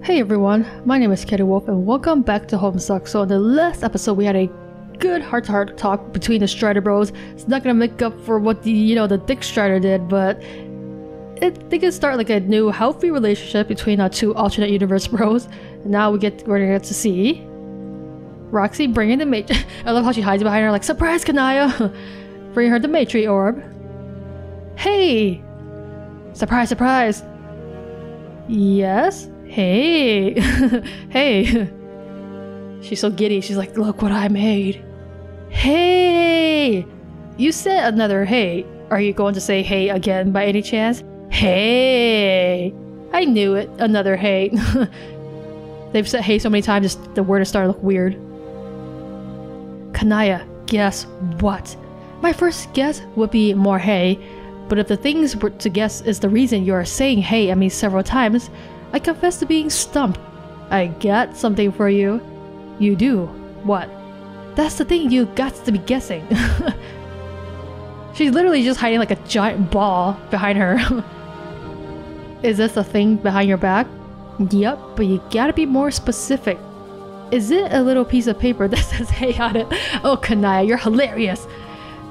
Hey everyone, my name is chaoticwolph and welcome back to Homestuck. So in the last episode we had a good heart-to-heart talk between the Strider bros. It's not gonna make up for what the Dick Strider did, but they can start like a new healthy relationship between our two alternate universe bros. And now we're gonna get to see Roxy bringing the Maitri. I love how she hides behind her like, surprise Kanaya! Bringing her the Maitri Orb. Hey! Surprise, surprise! Yes? Hey! Hey! She's so giddy, she's like, look what I made! Hey! You said another hey. Are you going to say hey again by any chance? Hey! I knew it, another hey. They've said hey so many times, just the word is starting to look weird. Kanaya, guess what? My first guess would be more hey, but if the things were to guess is the reason you are saying hey at me several times, I confess to being stumped. I got something for you. You do? What? That's the thing you got to be guessing. She's literally just hiding like a giant ball behind her. Is this the thing behind your back? Yep, but you gotta be more specific. Is it a little piece of paper that says hey on it? Oh Kanaya, you're hilarious.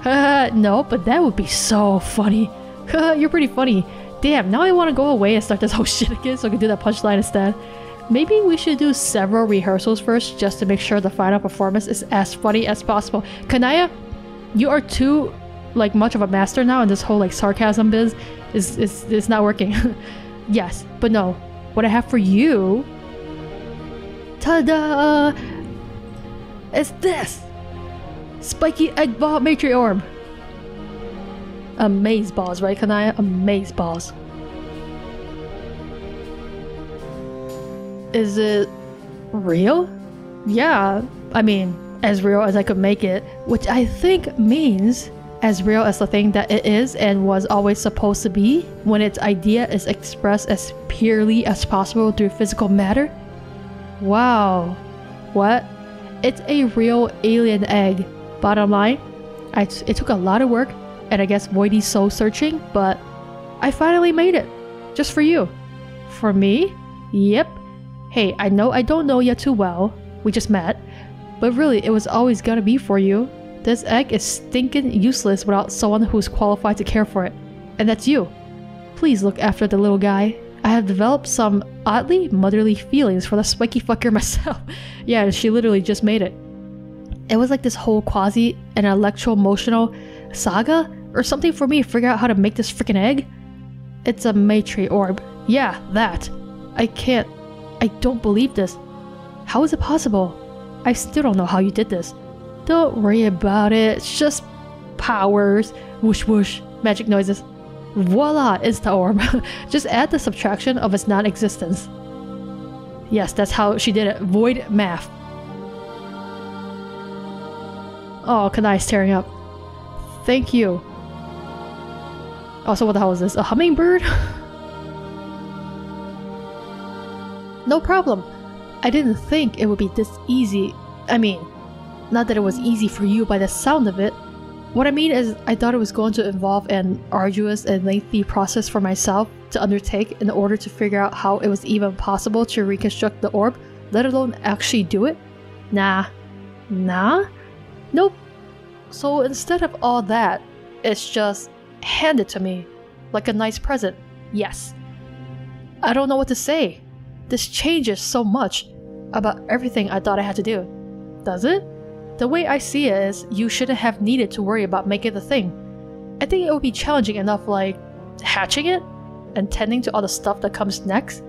No, but that would be so funny. You're pretty funny. Damn, now I want to go away and start this whole shit again so I can do that punchline instead. Maybe we should do several rehearsals first just to make sure the final performance is as funny as possible. Kanaya, you are too much of a master now and this whole sarcasm biz is not working. Yes, but no. What I have for you... Ta-da! It's this! Spiky egg ball Maitri Orb! Amaze balls, right Kanaya? Amaze balls. Is it real? Yeah, I mean, as real as I could make it, which I think means as real as the thing that it is and was always supposed to be when its idea is expressed as purely as possible through physical matter. Wow. What? It's a real alien egg. Bottom line, it took a lot of work and I guess voidy soul searching, but I finally made it. Just for you. For me? Yep. Hey, I know I don't know you too well. We just met. But really, it was always gonna be for you. This egg is stinking useless without someone who's qualified to care for it. And that's you. Please look after the little guy. I have developed some oddly motherly feelings for the spiky fucker myself. Yeah, she literally just made it. It was like this whole quasi and electro-emotional saga or something for me to figure out how to make this freaking egg. It's a Maitri Orb. Yeah, that. I don't believe this. How is it possible? I still don't know how you did this. Don't worry about it. It's just powers. Whoosh whoosh. Magic noises. Voila, Insta Orb. Just add the subtraction of its non-existence. Yes, that's how she did it. Void math. Oh, Kanaya's tearing up. Thank you. Also, what the hell is this? A hummingbird? No problem. I didn't think it would be this easy. I mean, not that it was easy for you by the sound of it. What I mean is, I thought it was going to involve an arduous and lengthy process for myself to undertake in order to figure out how it was even possible to reconstruct the orb, let alone actually do it. Nah. Nah? Nope. So instead of all that, it's just handed to me like a nice present. Yes. I don't know what to say. This changes so much about everything I thought I had to do. Does it? The way I see it is, you shouldn't have needed to worry about making the thing. I think it would be challenging enough like hatching it and tending to all the stuff that comes next.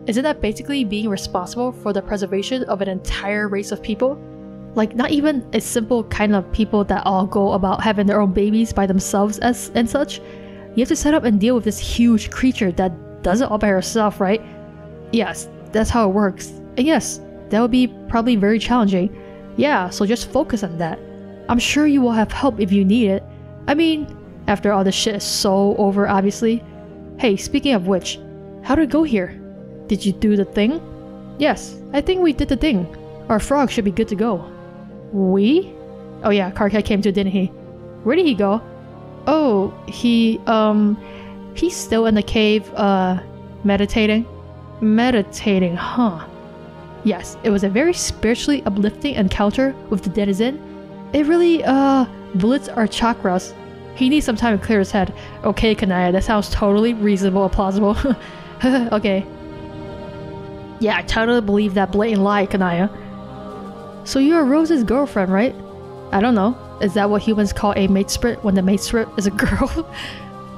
Isn't that basically being responsible for the preservation of an entire race of people? Like, not even a simple kind of people that all go about having their own babies by themselves and such. You have to set up and deal with this huge creature that does it all by herself, right? Yes, that's how it works. And yes, that would be probably very challenging. Yeah, so just focus on that. I'm sure you will have help if you need it. I mean, after all this shit is so over, obviously. Hey, speaking of which, how did it go here? Did you do the thing? Yes, I think we did the thing. Our frog should be good to go. We? Oh yeah, Karkai came too, didn't he? Where did he go? Oh, he's still in the cave, meditating. Meditating, huh? Yes, it was a very spiritually uplifting encounter with the denizen. It really, bullets our chakras. He needs some time to clear his head. Okay, Kanaya, that sounds totally reasonable and plausible. Okay. Yeah, I totally believe that blatant lie, Kanaya. So you're Rose's girlfriend, right? I don't know. Is that what humans call a mate split when the mate split is a girl?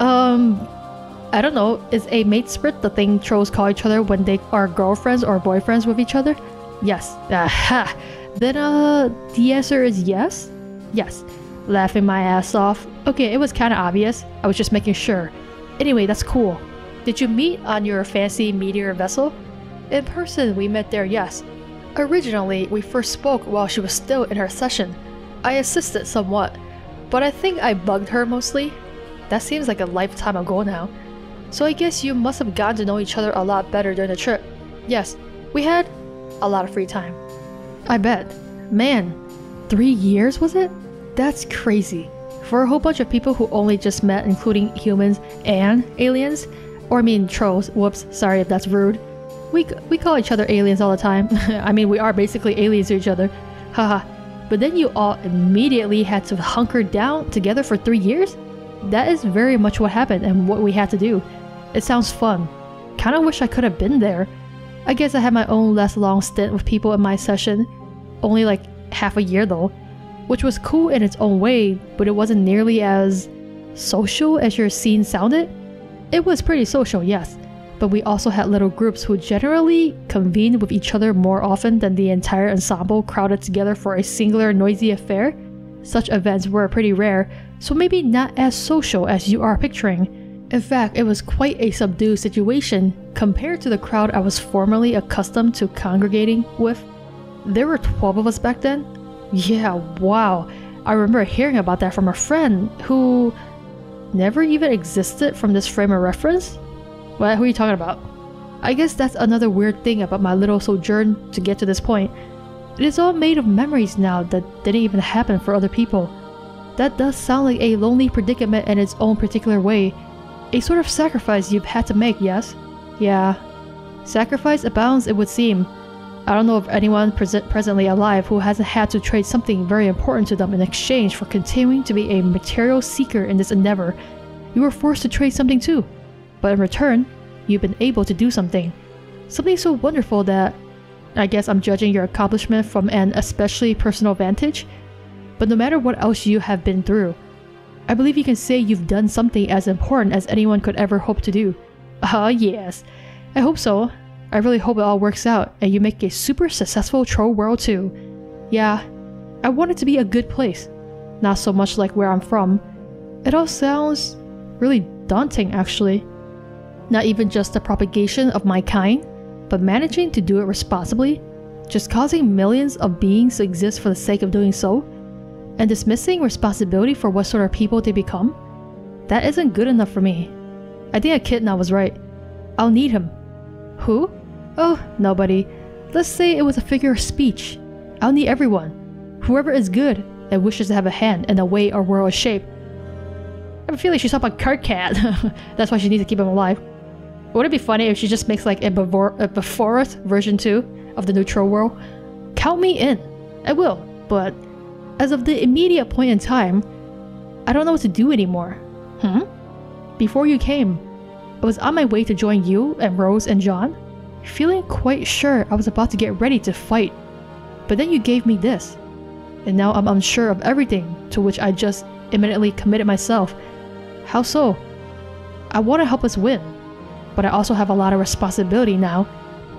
I don't know. Is a mate split the thing trolls call each other when they are girlfriends or boyfriends with each other? Yes. Aha. Then, the answer is yes? Yes. Laughing my ass off. Okay, it was kinda obvious. I was just making sure. Anyway, that's cool. Did you meet on your fancy meteor vessel? In person, we met there, yes. Originally, we first spoke while she was still in her session. I assisted somewhat, but I think I bugged her mostly. That seems like a lifetime ago now. So I guess you must have gotten to know each other a lot better during the trip. Yes, we had a lot of free time. I bet. Man, 3 years was it? That's crazy. For a whole bunch of people who only just met, including humans and aliens, or I mean trolls, whoops, sorry if that's rude. We call each other aliens all the time. I mean, we are basically aliens to each other. Haha. But then you all immediately had to hunker down together for 3 years? That is very much what happened and what we had to do. It sounds fun. Kinda wish I could have been there. I guess I had my own less long stint with people in my session. Only like half a year though. Which was cool in its own way, but it wasn't nearly as social as your scene sounded. It was pretty social, yes. But we also had little groups who generally convened with each other more often than the entire ensemble crowded together for a singular noisy affair. Such events were pretty rare, so maybe not as social as you are picturing. In fact, it was quite a subdued situation compared to the crowd I was formerly accustomed to congregating with. There were 12 of us back then. Yeah, wow. I remember hearing about that from a friend who never even existed from this frame of reference. What? Who are you talking about? I guess that's another weird thing about my little sojourn to get to this point. It is all made of memories now that didn't even happen for other people. That does sound like a lonely predicament in its own particular way. A sort of sacrifice you've had to make, yes? Yeah. Sacrifice abounds, it would seem. I don't know of anyone presently alive who hasn't had to trade something very important to them in exchange for continuing to be a material seeker in this endeavor. You were forced to trade something too. But in return, you've been able to do something. Something so wonderful that I guess I'm judging your accomplishment from an especially personal vantage. But no matter what else you have been through, I believe you can say you've done something as important as anyone could ever hope to do. Yes. I hope so. I really hope it all works out and you make a super successful troll world too. Yeah, I want it to be a good place. Not so much like where I'm from. It all sounds really daunting actually. Not even just the propagation of my kind, but managing to do it responsibly, just causing millions of beings to exist for the sake of doing so, and dismissing responsibility for what sort of people they become. That isn't good enough for me. I think Echidna was right. I'll need him. Who? Oh, nobody. Let's say it was a figure of speech. I'll need everyone. Whoever is good and wishes to have a hand in the way our world is shaped. I have a feeling she's talking about Karkat. That's why she needs to keep him alive. Would it be funny if she just makes like a before us version 2 of the neutral world? Count me in. I will, but as of the immediate point in time, I don't know what to do anymore. Before you came, I was on my way to join you and Rose and John, feeling quite sure I was about to get ready to fight. But then you gave me this, and now I'm unsure of everything to which I just imminently committed myself. How so? I want to help us win, but I also have a lot of responsibility now,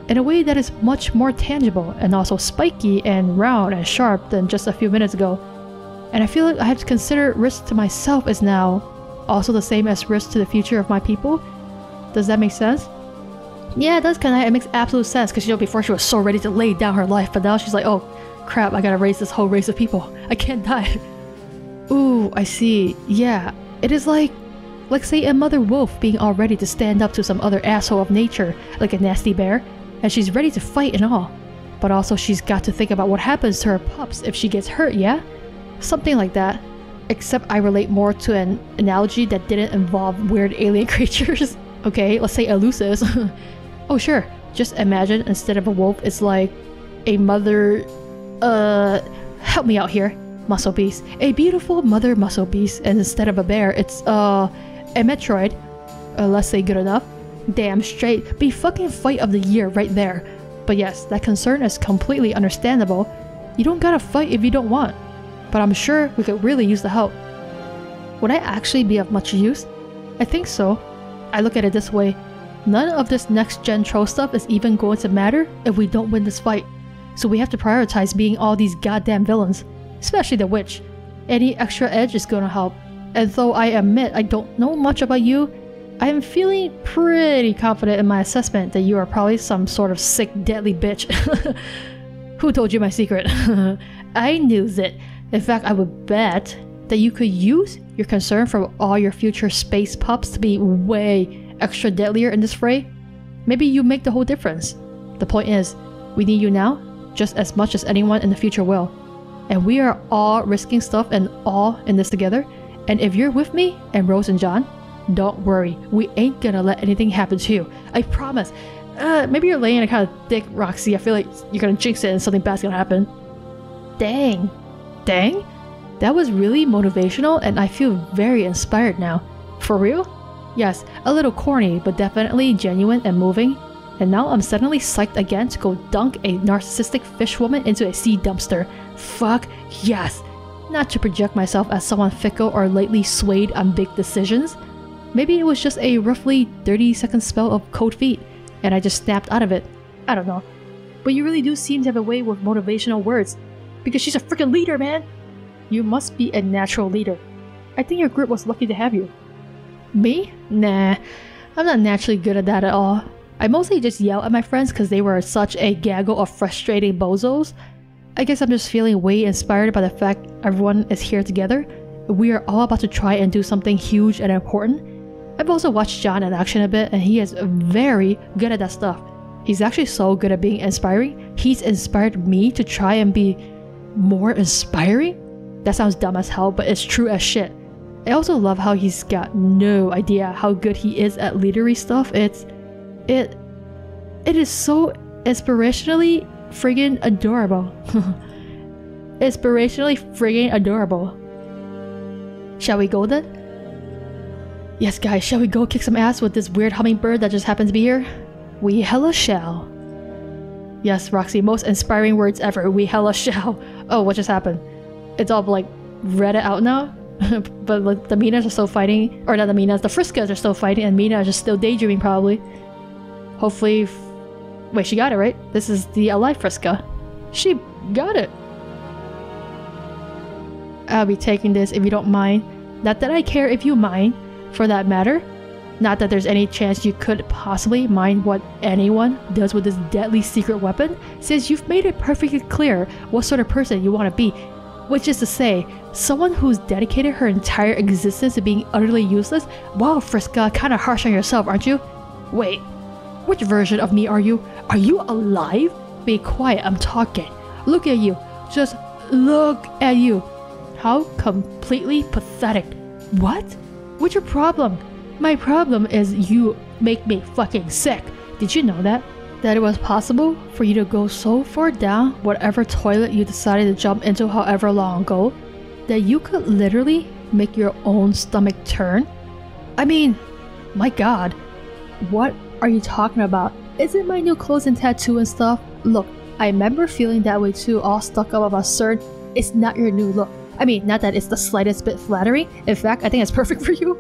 in a way that is much more tangible and also spiky and round and sharp than just a few minutes ago. And I feel like I have to consider risk to myself is now also the same as risk to the future of my people. Does that make sense? Yeah, it does kinda. It makes absolute sense because, you know, before she was so ready to lay down her life, but now she's like, oh crap, I gotta raise this whole race of people. I can't die. Ooh, I see. Yeah, it is like say a mother wolf being all ready to stand up to some other asshole of nature, like a nasty bear, and she's ready to fight and all. But also she's got to think about what happens to her pups if she gets hurt, yeah? Something like that. Except I relate more to an analogy that didn't involve weird alien creatures. Okay, let's say elusives. Oh sure, Just imagine instead of a wolf, it's like a mother... help me out here. Muscle beast. A beautiful mother muscle beast. And instead of a bear, it's a Metroid. Let's say good enough. Damn straight. Be fucking fight of the year right there. But yes, that concern is completely understandable. You don't gotta fight if you don't want. But I'm sure we could really use the help. Would I actually be of much use? I think so. I look at it this way. None of this next gen troll stuff is even going to matter if we don't win this fight. So we have to prioritize being all these goddamn villains. Especially the witch. Any extra edge is gonna help. And though I admit I don't know much about you, I am feeling pretty confident in my assessment that you are probably some sort of sick, deadly bitch. Who told you my secret? I knew that. In fact, I would bet that you could use your concern for all your future space pups to be way extra deadlier in this fray. Maybe you make the whole difference. The point is, we need you now just as much as anyone in the future will. And we are all risking stuff and all in this together. And if you're with me and Rose and John, don't worry, we ain't gonna let anything happen to you. I promise. Maybe you're laying a kind of thick, Roxy. I feel like you're gonna jinx it and something bad's gonna happen. Dang. Dang? That was really motivational and I feel very inspired now. For real? Yes, a little corny, but definitely genuine and moving. And now I'm suddenly psyched again to go dunk a narcissistic fish woman into a sea dumpster. Fuck yes! Not to project myself as someone fickle or lately swayed on big decisions. Maybe it was just a roughly 30-second spell of cold feet, and I just snapped out of it. I don't know. But you really do seem to have a way with motivational words. Because she's a freaking leader, man! You must be a natural leader. I think your group was lucky to have you. Me? Nah. I'm not naturally good at that at all. I mostly just yell at my friends because they were such a gaggle of frustrating bozos. I guess I'm just feeling way inspired by the fact everyone is here together. We are all about to try and do something huge and important. I've also watched John in action a bit and he is very good at that stuff. He's actually so good at being inspiring. He's inspired me to try and be more inspiring? That sounds dumb as hell, but it's true as shit. I also love how he's got no idea how good he is at leadery stuff. It is so inspirationally friggin' adorable. Inspirationally friggin' adorable. Shall we go then? Yes guys, shall we go kick some ass with this weird hummingbird that just happened to be here? We hella shall. Yes, Roxy, most inspiring words ever. We hella shall. Oh, what just happened? It's all like read it out now? But like the Minas are still fighting, or not the Minas, the Friskas are still fighting and Mina is just still daydreaming probably. Hopefully... Wait, she got it, right? This is the alive Vriska. She got it! I'll be taking this if you don't mind. Not that I care if you mind, for that matter. Not that there's any chance you could possibly mind what anyone does with this deadly secret weapon, since you've made it perfectly clear what sort of person you want to be. Which is to say, someone who's dedicated her entire existence to being utterly useless? Wow, Vriska, kinda harsh on yourself, aren't you? Wait, which version of me are you? Are you alive? Be quiet, I'm talking. Look at you. Just look at you. How completely pathetic. What? What's your problem? My problem is you make me fucking sick. Did you know that? That it was possible for you to go so far down whatever toilet you decided to jump into however long ago that you could literally make your own stomach turn? I mean, my god. What are you talking about? Is it my new clothes and tattoo and stuff? Look, I remember feeling that way too, all stuck up about CERN. It's not your new look. I mean, not that it's the slightest bit flattering. In fact, I think it's perfect for you.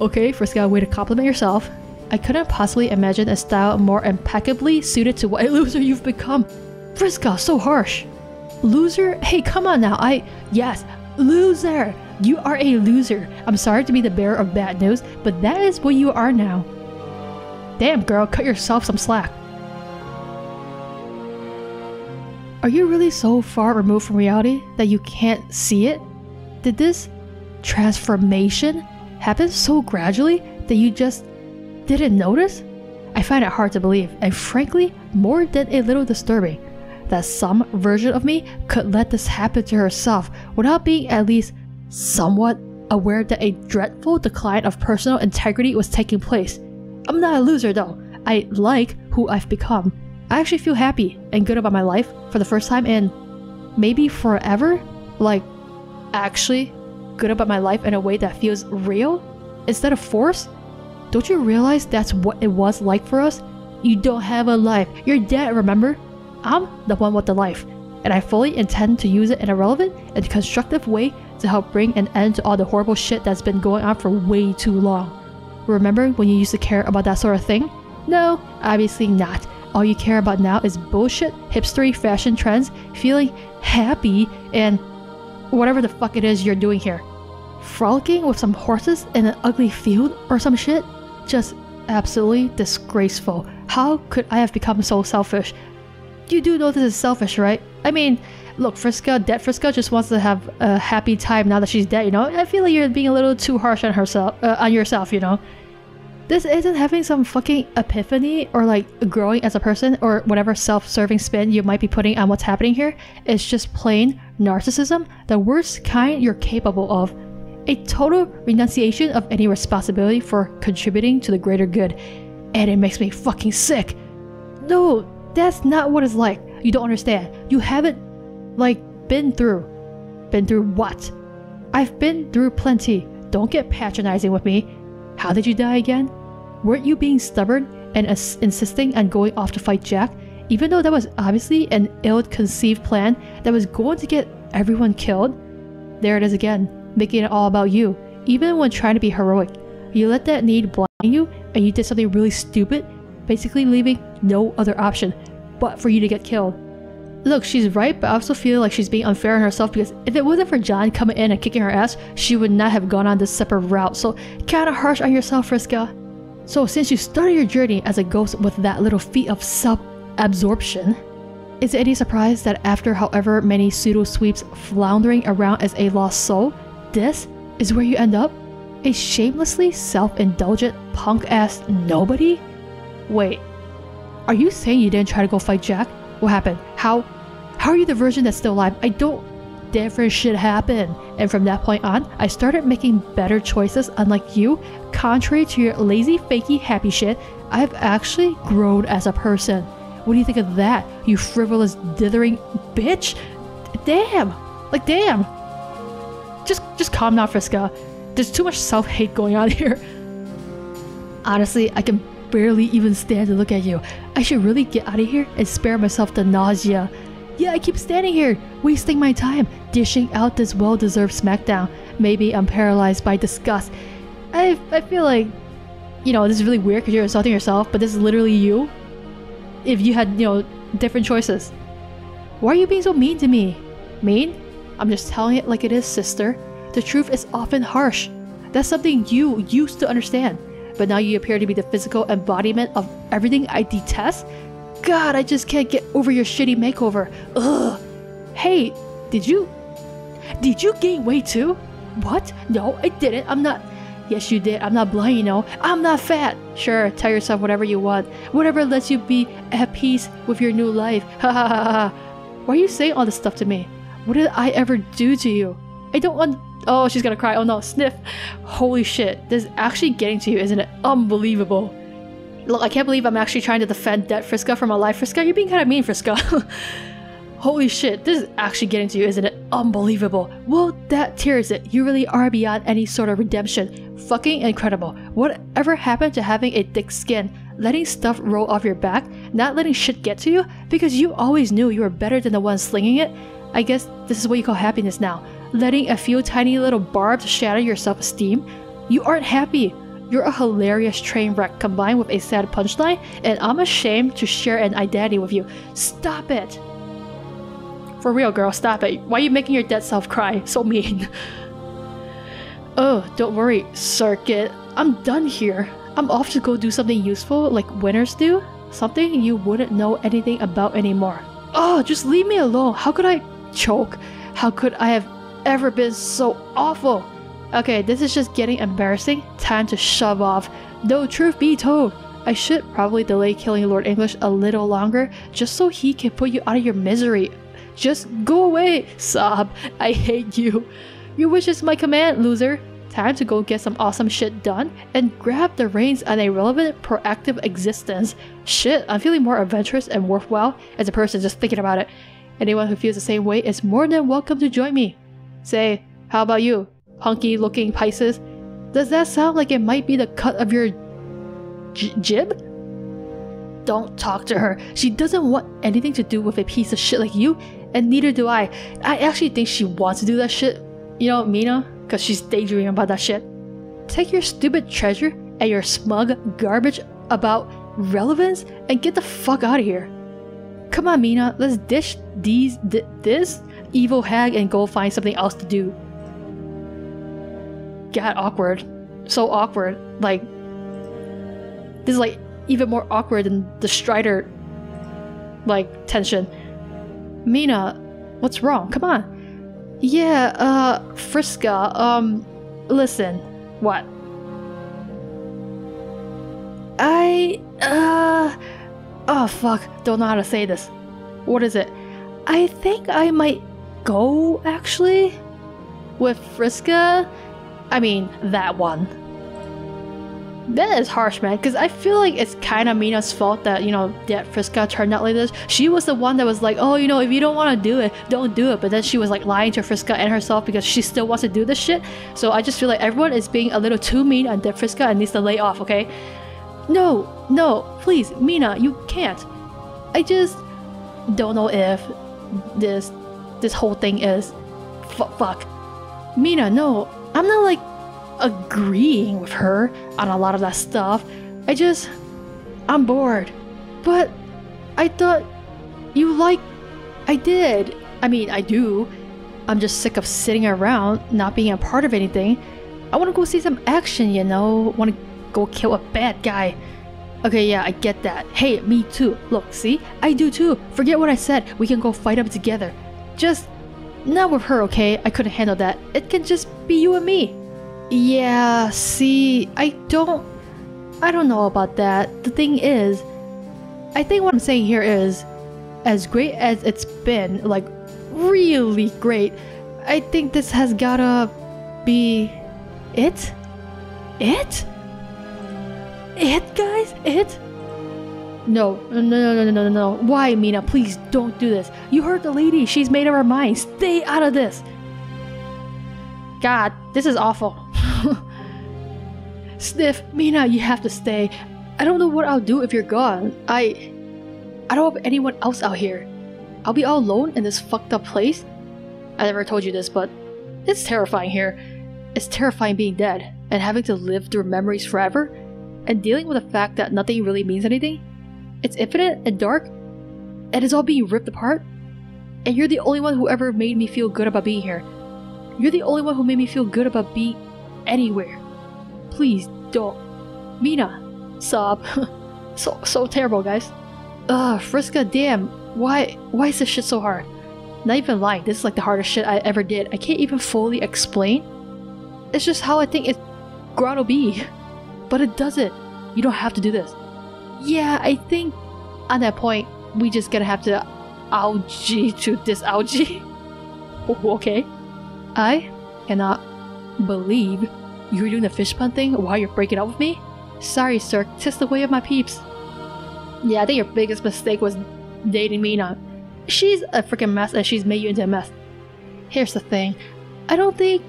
Okay, Vriska, way to compliment yourself. I couldn't possibly imagine a style more impeccably suited to what a loser you've become. Vriska, so harsh. Loser? Hey, come on now. Yes, loser. You are a loser. I'm sorry to be the bearer of bad news, but that is what you are now. Damn, girl, cut yourself some slack. Are you really so far removed from reality that you can't see it? Did this transformation happen so gradually that you just didn't notice? I find it hard to believe, and frankly, more than a little disturbing, that some version of me could let this happen to herself without being at least somewhat aware that a dreadful decline of personal integrity was taking place. I'm not a loser though. I like who I've become. I actually feel happy and good about my life for the first time in maybe forever. Like, actually good about my life in a way that feels real instead of forced. Don't you realize that's what it was like for us? You don't have a life. You're dead, remember? I'm the one with the life, and I fully intend to use it in a relevant and constructive way to help bring an end to all the horrible shit that's been going on for way too long. Remember when you used to care about that sort of thing? No, obviously not. All you care about now is bullshit, hipstery fashion trends, feeling happy, and whatever the fuck it is you're doing here. Frolicking with some horses in an ugly field or some shit? Just absolutely disgraceful. How could I have become so selfish? You do know this is selfish, right? I mean, look, Vriska, dead Vriska just wants to have a happy time now that she's dead, you know? I feel like you're being a little too harsh on herself, on yourself, you know? This isn't having some fucking epiphany or like growing as a person or whatever self-serving spin you might be putting on what's happening here. It's just plain narcissism, the worst kind you're capable of. A total renunciation of any responsibility for contributing to the greater good. And it makes me fucking sick. No, that's not what it's like. You don't understand. You haven't, like, been through. Been through what? I've been through plenty. Don't get patronizing with me. How did you die again? Weren't you being stubborn and insisting on going off to fight Jack, even though that was obviously an ill-conceived plan that was going to get everyone killed? There it is again, making it all about you, even when trying to be heroic. You let that need blind you, and you did something really stupid, basically leaving no other option but for you to get killed. Look, she's right, but I also feel like she's being unfair on herself because if it wasn't for John coming in and kicking her ass, she would not have gone on this separate route, so kinda harsh on yourself, Vriska. So since you started your journey as a ghost with that little feat of self-absorption, is it any surprise that after however many pseudo-sweeps floundering around as a lost soul, this is where you end up? A shamelessly self-indulgent punk-ass nobody? Wait, are you saying you didn't try to go fight Jack? What happened? How are you the version that's still alive? I don't... Different shit happened. And from that point on, I started making better choices unlike you. Contrary to your lazy, fakey, happy shit, I've actually grown as a person. What do you think of that, you frivolous, dithering bitch? Damn! Like, damn! Just calm down, Vriska. There's too much self-hate going on here. Honestly, I can barely even stand to look at you. I should really get out of here and spare myself the nausea. Yeah, I keep standing here, wasting my time, dishing out this well-deserved smackdown. Maybe I'm paralyzed by disgust. I feel like, you know, this is really weird because you're insulting yourself, but this is literally you. If you had, you know, different choices. Why are you being so mean to me? Mean? I'm just telling it like it is, sister. The truth is often harsh. That's something you used to understand. But now you appear to be the physical embodiment of everything I detest? God, I just can't get over your shitty makeover. Ugh. Hey, did you gain weight too? What? No, I didn't. I'm not... Yes, you did. I'm not blind, you know. I'm not fat. Sure, tell yourself whatever you want. Whatever lets you be at peace with your new life. Ha ha ha ha. Why are you saying all this stuff to me? What did I ever do to you? I don't want... Oh, she's gonna cry. Oh no, sniff. Holy shit. This is actually getting to you, isn't it? Unbelievable. Look, I can't believe I'm actually trying to defend dead Vriska from alive Vriska. You're being kind of mean, Vriska. Holy shit, this is actually getting to you, isn't it? Unbelievable. Well, that tears it. You really are beyond any sort of redemption. Fucking incredible. Whatever happened to having a thick skin? Letting stuff roll off your back? Not letting shit get to you? Because you always knew you were better than the one slinging it? I guess this is what you call happiness now. Letting a few tiny little barbs shatter your self-esteem? You aren't happy. You're a hilarious train wreck combined with a sad punchline, and I'm ashamed to share an identity with you. Stop it! For real, girl, stop it. Why are you making your dead self cry? So mean. Oh, don't worry, circuit. I'm done here. I'm off to go do something useful like winners do. Something you wouldn't know anything about anymore. Oh, just leave me alone. How could I choke? How could I have ever been so awful? Okay, this is just getting embarrassing. Time to shove off. Though truth be told, I should probably delay killing Lord English a little longer just so he can put you out of your misery. Just go away, sob. I hate you. Your wish is my command, loser. time to go get some awesome shit done and grab the reins on a relevant, proactive existence. Shit, I'm feeling more adventurous and worthwhile as a person just thinking about it. Anyone who feels the same way is more than welcome to join me. Say, how about you, hunky looking Pisces? Does that sound like it might be the cut of your jib? Don't talk to her. She doesn't want anything to do with a piece of shit like you, and neither do I. I actually think she wants to do that shit. You know, Mina? Because she's daydreaming about that shit. Take your stupid treasure and your smug garbage about relevance and get the fuck out of here. Come on, Mina, let's ditch this evil hag and go find something else to do. God, awkward. So awkward. Like, this is like even more awkward than the Strider, like, tension. Mina, what's wrong? Come on. Yeah, Vriska, listen. What? Oh fuck, don't know how to say this. What is it? I think I might go, actually? With Vriska? I mean, that one. That is harsh, man, because I feel like it's kind of Mina's fault that, you know, that Vriska turned out like this. She was the one that was like, oh, you know, if you don't want to do it, don't do it. But then she was like lying to Vriska and herself because she still wants to do this shit. So I just feel like everyone is being a little too mean and that Vriska and needs to lay off, okay? No, please, Mina, you can't. I just don't know if this whole thing is fuck. Mina, no, I'm not like agreeing with her on a lot of that stuff. I'm bored. But I thought you I did. I mean, I do. I'm just sick of sitting around, not being a part of anything. I want to go see some action, you know? Want to go kill a bad guy. Okay, yeah, I get that. Hey, me too. Look, see? I do too. Forget what I said. We can go fight up together. Just not with her, okay? I couldn't handle that. It can just be you and me. Yeah, see, I don't know about that. The thing is, I think what I'm saying here is, as great as it's been, like, really great, I think this has gotta be it? It, guys? It? No. Why, Mina? Please don't do this. You heard the lady. She's made up her mind. Stay out of this. God, this is awful. Sniff, Mina, you have to stay. I don't know what I'll do if you're gone. I don't have anyone else out here. I'll be all alone in this fucked up place. I never told you this, but it's terrifying here. It's terrifying being dead and having to live through memories forever and dealing with the fact that nothing really means anything. It's infinite and dark and it's all being ripped apart. And you're the only one who ever made me feel good about being here. You're the only one who made me feel good about being anywhere. Please don't. Mina. Sob. so terrible, guys. Vriska, damn. Why is this shit so hard? Not even lying, this is like the hardest shit I ever did. I can't even fully explain. It's just how I think it's gotta be. But it doesn't. You don't have to do this. Yeah, I think on that point, we just gonna have to algae to this algae. Okay. I cannot believe you're doing the fish pun thing while you're breaking up with me? Sorry, sir. Tis the way of my peeps. Yeah, I think your biggest mistake was dating Mina. She's a freaking mess and she's made you into a mess. Here's the thing. I don't think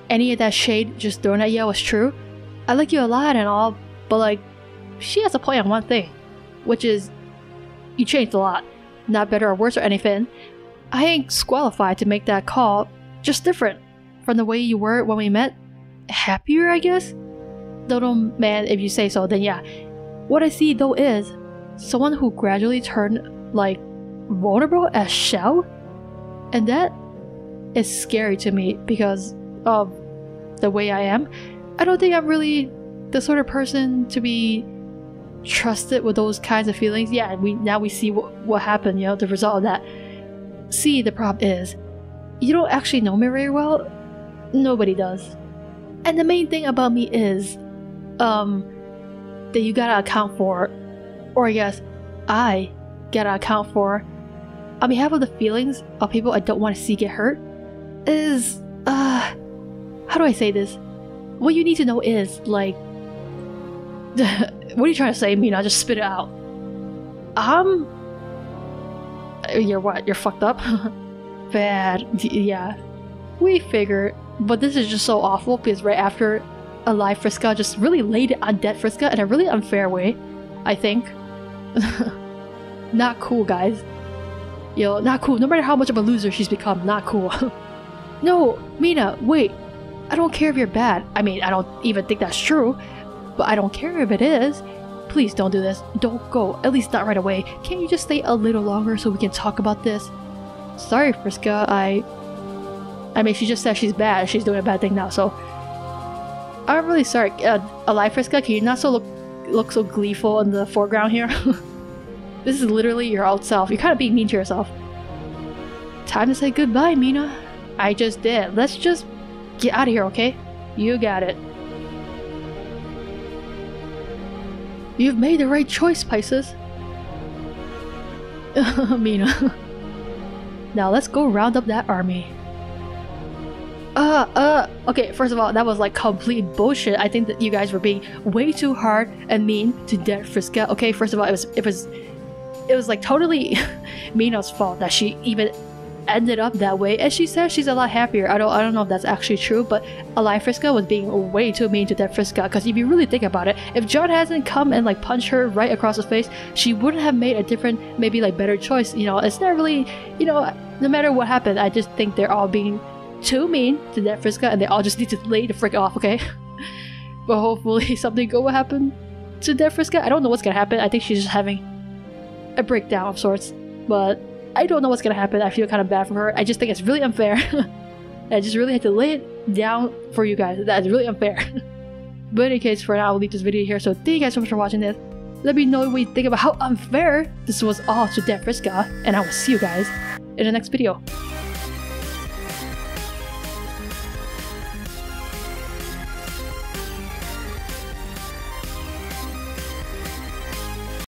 any of that shade just thrown at you was true. I like you a lot and all, but like, she has a point on one thing. Which is, you changed a lot. Not better or worse or anything. I ain't qualified to make that call. Just different from the way you were when we met. Happier, I guess? Though, man, if you say so, then yeah. What I see though is someone who gradually turned like vulnerable as shell, and that is scary to me because of the way I am. I don't think I'm really the sort of person to be trusted with those kinds of feelings. Yeah, now we see what happened, you know, the result of that. See, the problem is, you don't actually know me very well. Nobody does. And the main thing about me is, that you gotta account for, or I guess, I gotta account for, on behalf of the feelings of people I don't want to see get hurt, is, how do I say this? what you need to know is, like... what are you trying to say, Mina? Just spit it out. You're what? You're fucked up? Bad. Yeah. We figured. But this is just so awful because right after Alive Vriska just really laid it on Dead Vriska in a really unfair way, I think. Not cool, guys. Yo, not cool. No matter how much of a loser she's become, not cool. No, Mina, wait. I don't care if you're bad. I mean, I don't even think that's true. But I don't care if it is. Please don't do this. Don't go. At least not right away. Can't you just stay a little longer so we can talk about this? Sorry, Vriska. I mean, she just said she's bad. She's doing a bad thing now, so... I'm really sorry. Alive Vriska, can you not look so gleeful in the foreground here? This is literally your old self. You're kind of being mean to yourself. Time to say goodbye, Mina. I just did. Let's just get out of here, okay? You got it. You've made the right choice, Pisces. Mina. Now let's go round up that army. Okay, first of all, that was like complete bullshit. I think that you guys were being way too hard and mean to Dead Vriska. Okay, first of all, it was like totally Mina's fault that she even ended up that way, and she says she's a lot happier. I don't know if that's actually true, but Alive Vriska was being way too mean to Dead Vriska, because if you really think about it, if John hasn't come and like punched her right across the face, she wouldn't have made a different, maybe like better choice. You know, it's not really, you know, no matter what happened, I just think they're all being too mean to Dead Vriska, and they all just need to lay the frick off, okay? But hopefully something good will happen to Dead Vriska. I don't know what's gonna happen. I think she's just having a breakdown of sorts, but I don't know what's gonna happen. I feel kind of bad for her. I just think it's really unfair. I just really had to lay it down for you guys. That's really unfair. But in any case, for now, I'll leave this video here. So thank you guys so much for watching this. Let me know what you think about how unfair this was all to Dead Vriska, and I will see you guys in the next video.